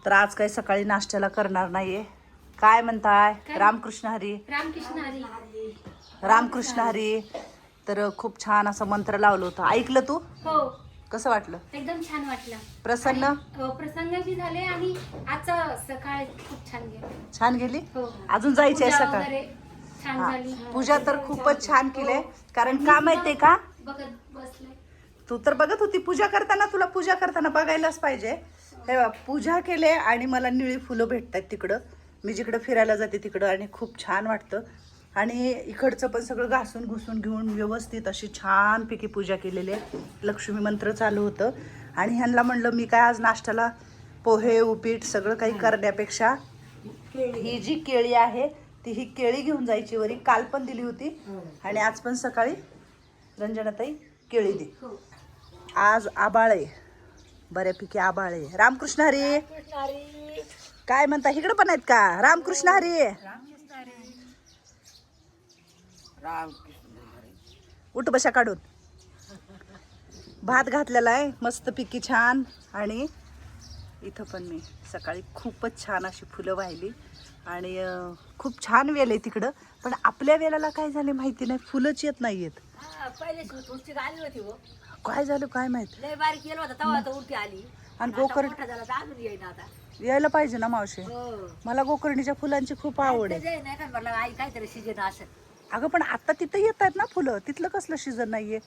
तर आज काही सकाळी नाश्त्याला करणार नाहीये. काय म्हणताय? रामकृष्ण हरी. रामकृष्ण हरी. रामकृष्ण हरी. तर खूप छान असं मंत्र लावलं होतं, ऐकलं तू? हो, कसं वाटलं? एकदम छान वाटलं. प्रसन्न? हो, प्रसन्न बी झाले आणि आजचं सकाळ खूप छान गेली. छान गेली? हो, अजून जायची आहे पूजा सकाळ? वगैरे छान हा. झाली. पूजा तर खूपच छान केले. कारण आणि का माहितीये का, बघत बसले. तू तर बघत होती पूजा करताना, तुला पूजा करताना बघायलाच पाहिजे. हे बघ, पूजा केले आणि मला निळी फुलं भेटतात तिकडं, मी जिकडं फिरायला जाते तिकडं, आणि खूप छान वाटतं. आणि इकडचं पण सगळं घासून घुसून घेऊन व्यवस्थित अशी छानपैकी पूजा केलेली आहे. लक्ष्मी मंत्र चालू होतं. आणि ह्यांना म्हणलं मी काय आज नाश्त्याला पोहे उपीट सगळं काही करण्यापेक्षा ही जी केळी आहे ती ही केळी घेऊन जायची वरी. काल पण दिली होती आणि आज पण सकाळी रंजनाताई केळी दे. आज आबाळ आहे, बऱ्यापैकी आबाळ आहे. रामकृष्ण हरी. काय म्हणता, इकडं पण आहेत का? रामकृष्ण हरी. उठ बशा काढून. भात घातलेला आहे मस्तपैकी छान. आणि इथं पण मी सकाळी खूपच छान अशी फुलं वाहिली आणि खूप छान वेल आहे तिकडं. पण आपल्या वेलाला काय झाले माहिती नाही, फुलंच येत नाही आहेत. काय झालं काय माहित. आणि गोकर्ण यायला पाहिजे ना मावशी. मला गोकर्णीच्या फुलांची खूप आवड आहे. अगं पण आता तिथं येत आहेत ना फुलं, तिथलं कसलं सीझन नाहीये.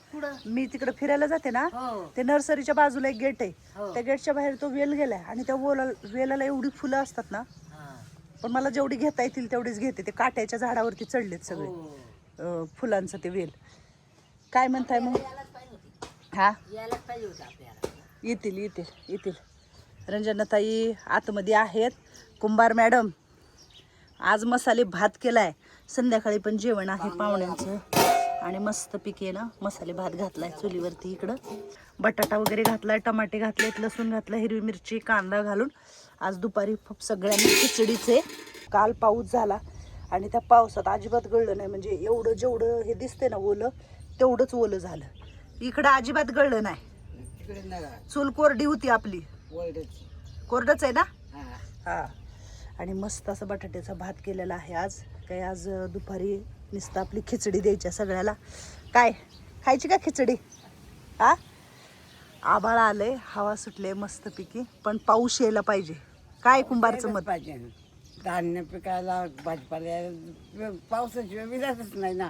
मी तिकडे फिरायला जाते ना, ते नर्सरीच्या बाजूला एक गेट आहे, त्या गेटच्या बाहेर तो वेल गेलाय आणि त्या वेलाला एवढी फुलं असतात ना. पण मला जेवढी घेता येतील तेवढीच घेते. ते काट्याच्या झाडावरती चढलेत सगळे फुलांचं ते वेल. काय म्हणताय मग? हा, येतील येतील येतील. रंजनाताई आतमध्ये आहेत. कुंभार मॅडम आज मसाले भात केलाय. संध्याकाळी पण जेवण आहे पाहुण्यांचं. आणि मस्त पिके ना मसाले भात घातलाय चुलीवरती. इकडं बटाटा वगैरे घातलाय, टमाटे घातलेत, लसूण घातलं, हिरवी मिरची कांदा घालून. आज दुपारी सगळ्यांनी खिचडीचे. काल पाऊस झाला आणि त्या पावसात अजिबात गळलं नाही. म्हणजे एवढं जेवढं हे दिसते ना ओलं, तेवढंच ओलं झालं. इकडं अजिबात गळलं नाही. चूल कोरडी होती आपली. कोरडच आहे ना. हा. आणि मस्त असं बटाट्याचा भात केलेला आहे आज. काय आज दुपारी नुसतं आपली खिचडी द्यायची सगळ्याला. काय खायची का खिचडी? हा, आभाळ आलंय, हवा सुटले मस्तपैकी, पण पाऊस यायला पाहिजे. काय कुंभारचं मत? पाहिजे धान्य पिकायला, भाजीपाला पावसाशिवाय विलासच नाही ना.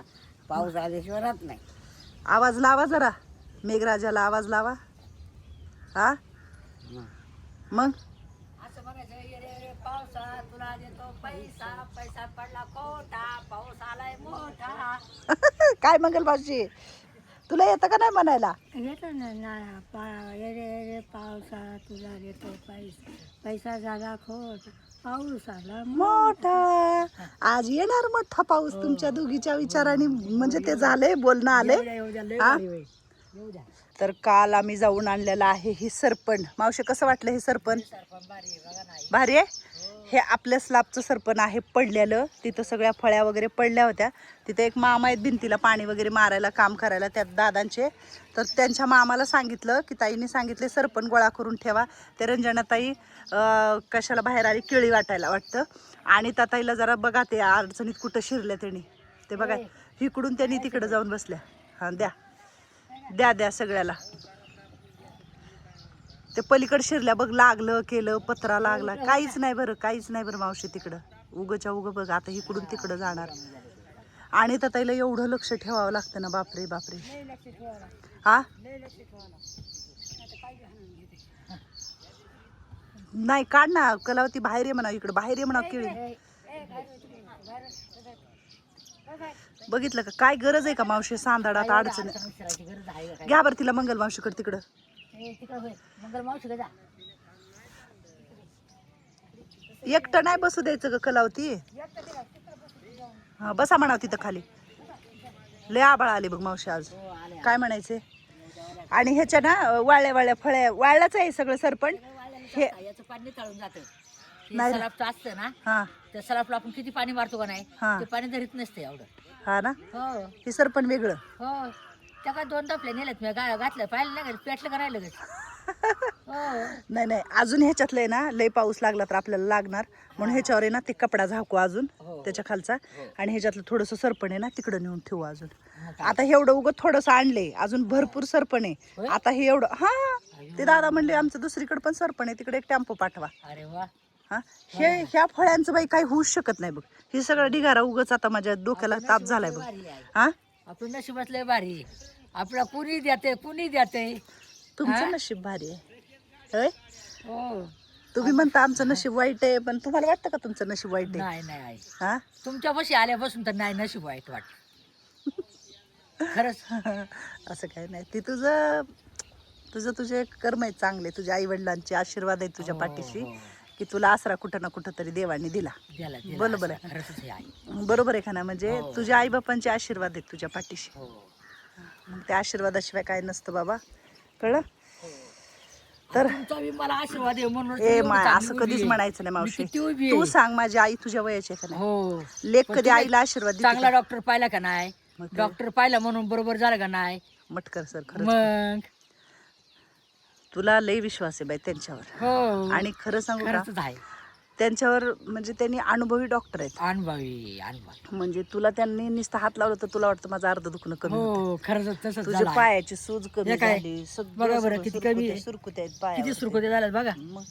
पाऊस आल्याशिवाय राहत नाही. आवाज लावा जरा, मेघराजाला आवाज लावा. हा मग असं म्हणायचं, ये रे पावसा तुला देतो पैसा, पैसा पडला खोटा, पाऊस आलाय मोठा. काय मंगल भाऊजी, तुला येतं का नाही म्हणायला? येतो ना रे पावसा तुला देतो पैसा, पैसा झाला खोट, पाऊस आला मोठा. आज येणार मोठा पाऊस तुमच्या दोघीच्या विचाराने. म्हणजे ते झाले, बोलणं आले. हा, तर काल आम्ही जाऊन आणलेलं आहे ही सरपण. मावशी कसं वाटलं हे सरपण? भारी आहे. हे आपल्या स्लॅबचं सरपण आहे पडलेलं. तिथं सगळ्या फळ्या वगैरे पडल्या होत्या. तिथे एक मामा आहेत भिंतीला पाणी वगैरे मारायला, काम करायला त्यात दादांचे. तर त्यांच्या मामाला सांगितलं की ताईने सांगितले सरपण गोळा करून ठेवा. ते रंजनाताई कशाला बाहेर आली, केळी वाटायला वाटतं. आणि त्या ताईला जरा बघा ते अडचणीत कुठं शिरल्या त्यांनी. ते बघा इकडून त्यांनी तिकडं जाऊन बसल्या. हां द्या द्या द्या सगळ्याला. ते पलीकडे शिरल्या बघ, लागलं केलं, पत्रा लागला. काहीच नाही बरं, काहीच नाही बरं मावशी तिकडं. उगच्या उगं बघ आता इकडून तिकडं जाणार. आणि तर ताईला एवढं लक्ष ठेवावं लागतं ना, बापरे बापरे. हा, नाही काढ ना कलावती, बाहेर ये म्हणा, इकडं बाहेर ये म्हणा. केळी बघितलं का, काय गरज आहे का मावशी सांदाडात अडचण. घ्या बरं तिला मंगल मावशीकडे तिकडं. एकटं नाही बसू द्यायचं ग कलावती. हा बसा म्हणाव तिथं खाली. लय आबाळ आले बघ मावशी आज. काय म्हणायचे? आणि ह्याच्या ना वाळल्या वाळल्या फळ्या, वाळल्याच आहे सगळं सरपण. हे याचं पाणी तळून जातं. नाही सलापचं असतं ना, हा त्या सलापला आपण किती पाणी मारतो का नाही, हा. ते पाणी धरीत नसते एवढं. हा ना, हो हे सरपण वेगळं. हो. त्या काय 2 टपले नेलेत मी, घातलं पाहिलं नाही, पेटलं का नाही लगेच. नाही नाही, अजून ह्याच्यातलं आहे ना, लय पाऊस लागला तर आपल्याला लागणार, म्हणून ह्याच्यावर आहे ना ते कपडा झाकू अजून त्याच्या खालचा, आणि ह्याच्यातलं थोडंसं सरपण आहे ना तिकडं नेऊन ठेवू अजून. आता हे एवढं उगं थोडंसं आणलंय, अजून भरपूर सरपण आहे. आता हे एवढं, हा ते दादा म्हणले आमचं दुसरीकडे पण सरपण आहे, तिकडे एक टेम्पो पाठवा. अरे वा. हा, हे ह्या फळ्यांचं बाई काही होऊच शकत नाही बघ. हे सगळं ढिगारा उगच आता माझ्या डोक्याला ताप झालाय बघ. हा, आपलं नशिबात लय भारी. आपला कुणी देते. तुमचं नशीब भारी आहे होय. हो. तुम्ही म्हणता आमचं नशीब वाईट आहे, पण तुम्हाला वाटतं का तुमचं नशीब वाईट आहे? नाही नाही आई, हा तुमच्यापाशी आल्यापासून तर नाही नशीब वाईट वाटत. खरंच. असं काय नाही, ते तुझे कर्म आहेत चांगले, तुझ्या आई वडिलांचे आशीर्वाद आहेत तुझ्या पाठीशी, की तुला आसरा कुठं ना कुठं तरी देवाने दिला. बरोबर आहे. खरंच आहे आई. बरोबर आहे का ना, म्हणजे तुझ्या आई बापांचे आशीर्वाद आहेत तुझ्या पाठीशी. हो. मग त्या आशीर्वादाशिवाय काय नसतं बाबा, कळलं? तर तुमचा बी मला आशीर्वाद आहे म्हणून ए माय, असं कधीच म्हणायचं नाही मावशी. तू सांग, माझी आई तुझ्या वयाची आहे का नाही? हो. लेख कधी आईला आशीर्वाद देते चांगला का? डॉक्टर पाहिला का नाही? डॉक्टर पाहिला म्हणून बरोबर झालं का नाही? मटकर सर, खरंच मग तुला लय विश्वास आहे बाई त्यांच्यावर. हो. आणि खरं सांगू का, खरंच आहे. त्यांच्यावर म्हणजे त्यांनी अनुभवी डॉक्टर आहेत. अनुभवी. म्हणजे तुला त्यांनी नुसतं हात लावलं तर तुला वाटतं माझं अर्ध दुखणं कमी होतं. हो, खरंच तसंच तुझ्या झालं. पायाची सूज कमी हे काय? झाली, बघा बरं, किती कमी आहे. सुरकुत्या आहेत पायावर. किती सुरकुत्या झाल्यात बघा. मग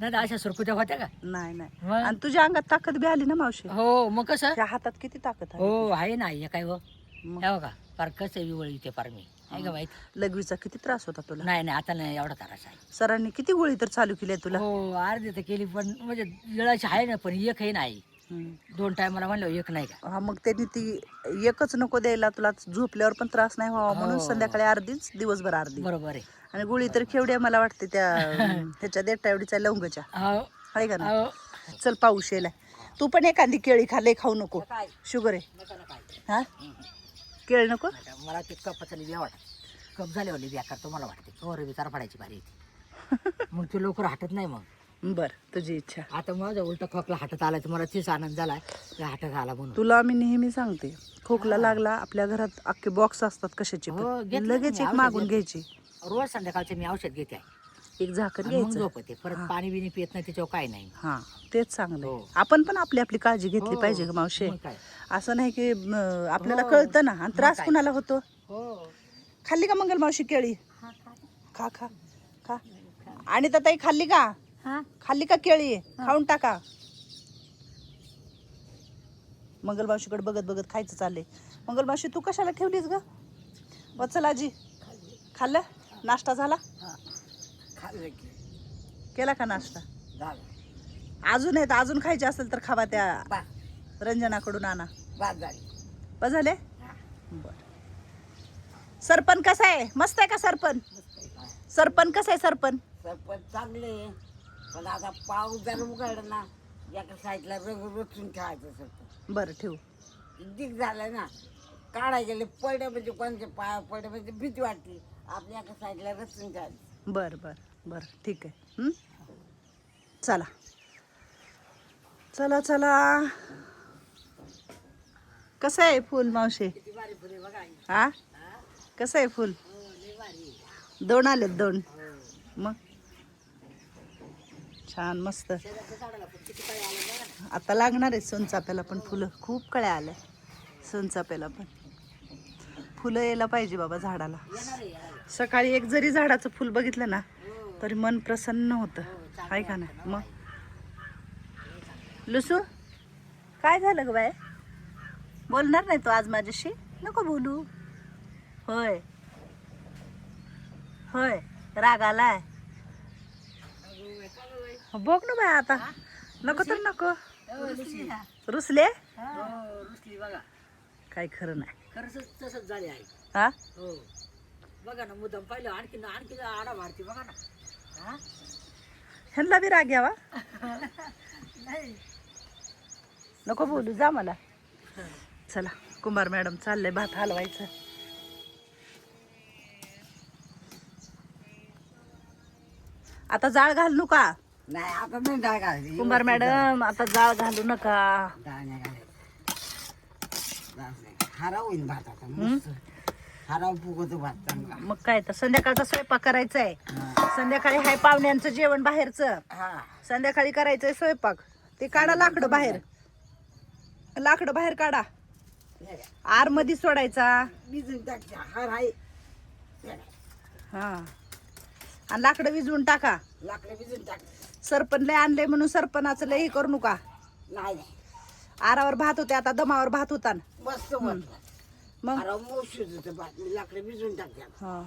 नाही तर अशा सुरकुत्या होत्या का? नाही नाही, मग? आणि तुझ्या अंगात ताकद बी आली ना मावशी. हो, मग कसं? त्या हातात किती ताकद आहे. हो, आहे ना. हे काय हो, मग हे बघा, फार कसं विवळ इथे फार मी आहे का माहिती? लघवीचा किती त्रास होता तुला. नाही आता नाही, एवढा त्रास आहे. सरांनी किती गोळी तर चालू केली आहे तुला. हो, अर्धी तर केली, पण म्हणजे वेळाची आहे ना, पण एक आहे नाही. हम्म. 2 टायमाला म्हणलं एक नाही का? हा, मग त्यांनी ती एकच नको द्यायला तुला, झोपल्यावर पण त्रास नाही व्हावा म्हणून हो. संध्याकाळी अर्धीच, दिवसभर अर्धी. बरोबर आहे. आणि गोळी तर केवढ्या मला वाटते त्या ह्याच्या देठा एवढीच्या लवंगच्या हो. आहे का ना. हो. चल, पाऊस यायला, तू पण एखादी केळी खाले, खाऊ नको, शुगर आहे. हा, केळी नको. मला ते कपाचा लिव्या वाटत, कप झाल्यावर लिव्या करतो मला वाटते, चोर विचार पडायची भारी येते. मग ते लवकर हटत नाही. मग बर, तुझी इच्छा. आता माझा उलटा खोकला हटत आला तर मला तीच आनंद झालाय की हटत आला म्हणून. तुला मी नेहमी सांगते, खोकला लागला, आपल्या घरात अख्खे बॉक्स असतात कशाचे हो, पण, घेतलं लगेच मी, एक औषध मागून घेतलं. घ्यायची, रोज संध्याकाळचे मी औषध घेते आहे. एक झाकण आणि मग घ्यायचं. झोपते, परत पाणी बिनी पित नाही, त्याच्यावर काय नाही. हा, तेच चांगलं आहे. हो. आपण पण आपली आपली काळजी घेतली हो, पाहिजे ग मावशे. मग काय. असं नाही की आपल्याला हो. कळतं ना, आणि त्रास काय. कुणाला होतो. हो. खाल्ली का मंगल मावशी केळी? खा खा खा. आणि ताई खाल्ली का? हा, खाल्ली का केळी? खाऊन टाका. मंगल मावशीकडे बघत बघत खायचं चाललंय. मंगल मावशी, तू कशाला ठेवलीस ग? वत्सल आजी, खाल्लं? नाश्ता झाला? केला का नाश्ता? अजून आहेत, अजून खायचे असेल तर खावा, त्या रंजनाकडून आणा. बस झाले? बर. सरपण कसं आहे? मस्त आहे का सरपण? सरपण कसं आहे सरपण? सरपंच चांगले, पण आता पाऊस जर उघडला ना, एका साईडला रचून ठेवायचं सरपंच. बरं, ठेवू. दिग झालं ना, काढाय गेले पडे म्हणजे कोणाच्या पाया पडे म्हणजे भीती वाटली, आपल्या एका साईडला रचून ठेवायचं. बर बर बर, ठीक आहे. हं? चला चला चला. कसं आहे फुल मावशी? हा, कसं आहे फुल? 2 आलेत, 2. मग छान, मस्त. आता लागणार आहे सोनचाफ्याला पण फुलं, खूप कळ्या आल्या सोनचाफ्याला पण. फुलं यायला पाहिजे बाबा झाडाला. सकाळी एक जरी झाडाचं फुल बघितलं ना तरी मन प्रसन्न होतं, आहे का नाही? मग लुसू, काय झालं ग बाय? बोलणार नाही तू आज माझ्याशी? नको बोलू. होय होय, राग आलाय? बघ ना बाय, आता नको तर नको. रुसले? रुसली बघा. काय खरं नाही. खरंच तसंच झाले आहे. हा, हो, बघा ना, मुद्दाम पाहिलं आणखी आडा मारते बघा ना. हा? ह्यांना बी राग यावा? नको बोलू, जा मला. चला, कुंभार मॅडम चाललंय भात हलवायचं. आता जाळ घालू का? नाही, आता नाही डाळ घालायची. कुंभार मॅडम, आता जाळ घालू नका. डाळ नाही घालायची. हारा होईन भात आता मस्त. हराव फुगतो भात चांगला. मग काय तर संध्याकाळचा स्वयंपाक करायचा आहे. संध्याकाळी हाय पाहुण्यांचं जेवण बाहेरचं. हा संध्याकाळी करायचंय स्वयंपाक. ते काढा लाकडं बाहेर, लाकडं बाहेर काढा. आर मध्ये सोडायचा. भिजून टाकते हार आहे हा आणि लाकडं विजवून टाका. लाकडं भिजून टाक. सरपण लय आणलंय म्हणून सरपणाचं लय हे करू नका. नाही नाही आरावर भात होते, आता दमावर भात होता. मस्त म्हटलं. मग हराव मोशीच होतं भात. मी लाकडं भिजून टाकते. हा